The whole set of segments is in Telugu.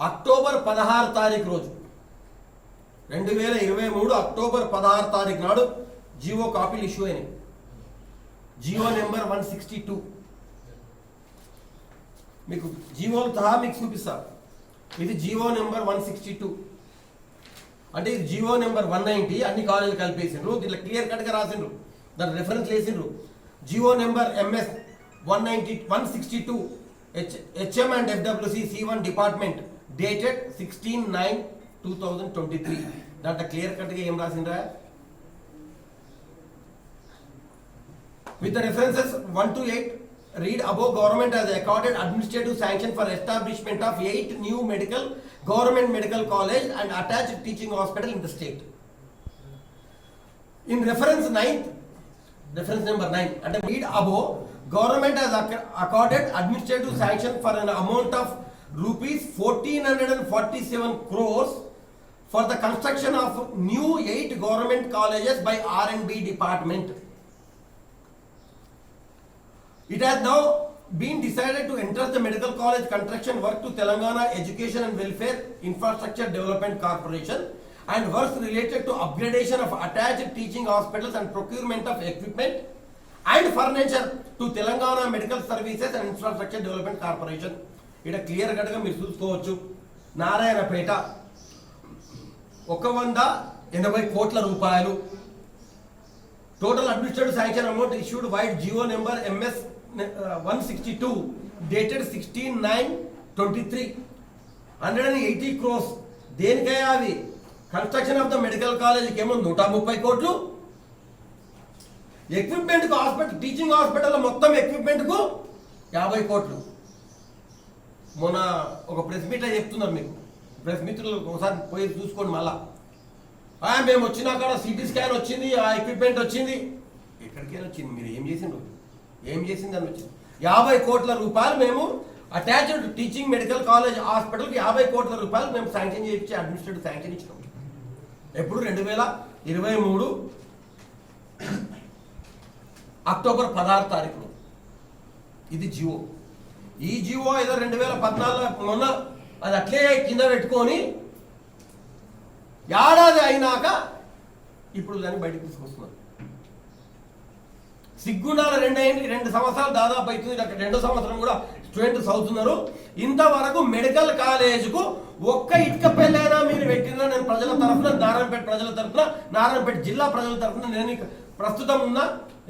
అక్టోబర్ 16 తారీఖు రోజు 2023 అక్టోబర్ 16 తారీఖు నాడు జీవో కాపీలు ఇష్యూ అయినాయి. జీవో నెంబర్ 162 మీకు జీవోలు సహా మీకు చూపిస్తా. ఇది జీవో నెంబర్ 162 అంటే ఇది జీవో నెంబర్ 190 అన్ని కాలేజీలు కలిపేసిండ్రు. దీంట్లో క్లియర్ కట్గా రాసిండ్రు, దాని రెఫరెన్స్ వేసిండ్రు. GO number MS 162 HM and FWC C1 department dated 16/9/2023. దాంట్లో క్లియర్ కట్గా ఏం రాసిండ్రా? With the references 1 to 8, read above, government has accorded administrative sanction for establishment of 8 new government medical college and attached teaching hospital in the state. In reference number 9, and read above, government has accorded administrative sanction for an amount of rupees 1447 crores for the construction of new 8 government colleges by R&B department. It has now been decided to enter the medical college construction work to Telangana Education and Welfare Infrastructure Development Corporation and works related to upgradation of attached teaching hospitals and procurement of equipment and furniture to Telangana Medical Services and Infrastructure Development Corporation. ఇక్కడ క్లియర్ కట్గా మీరు చూసుకోవచ్చు. నారాయణపేట 180 కోట్ల రూపాయలు total administrative sanction amount issued vide GO number MS 162 dated 16/9/23. 180 crores దేనికయ్యా? అవి కన్స్ట్రక్షన్ ఆఫ్ ద మెడికల్ కాలేజీకి ఏమో 130 కోట్లు, ఎక్విప్మెంట్కు హాస్పిటల్ టీచింగ్ హాస్పిటల్ మొత్తం ఎక్విప్మెంట్కు 50 కోట్లు. మొన్న ఒక ప్రెస్ మీట్లో చెప్తున్నారు, మీకు ప్రెస్ మిత్రులు ఒకసారి పోయి చూసుకోండి. మళ్ళా మేము వచ్చినాక సిటీ స్కాన్ వచ్చింది, ఆ ఎక్విప్మెంట్ వచ్చింది. ఎక్కడికైనా వచ్చింది, మీరు ఏం చేసిండ్రు? ఏం చేసింది అని వచ్చింది. 50 కోట్ల రూపాయలు మేము అటాచ్డ్ టీచింగ్ మెడికల్ కాలేజ్ హాస్పిటల్కి 50 కోట్ల రూపాయలు మేము శాంక్షన్ చేయించి అడ్మినిస్ట్రేటివ్ శాంక్షన్ ఇచ్చినాం. ఎప్పుడు? 2023 అక్టోబర్ 16 తారీఖున. ఇది జియో. ఈ జియో ఏదో 2014 మొన్న అది అట్లే కింద పెట్టుకొని ఏడాది అయినాక ఇప్పుడు దాన్ని బయటకు తీసుకొస్తున్నారు. సిగ్గుండాల 2 సంవత్సరాలు దాదాపు అవుతుంది. అక్కడ 2వ సంవత్సరం కూడా స్టూడెంట్స్ అవుతున్నారు. ఇంతవరకు మెడికల్ కాలేజ్కు ఒక్క ఇటుక పెళ్ళైనా మీరు పెట్టినా నేను ప్రజల తరఫున, నారాయణపేట ప్రజల తరఫున, నారాయణపేట జిల్లా ప్రజల తరఫున నేను ప్రస్తుతం ఉన్న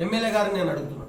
ఎమ్మెల్యే గారిని నేను అడుగుతున్నాను.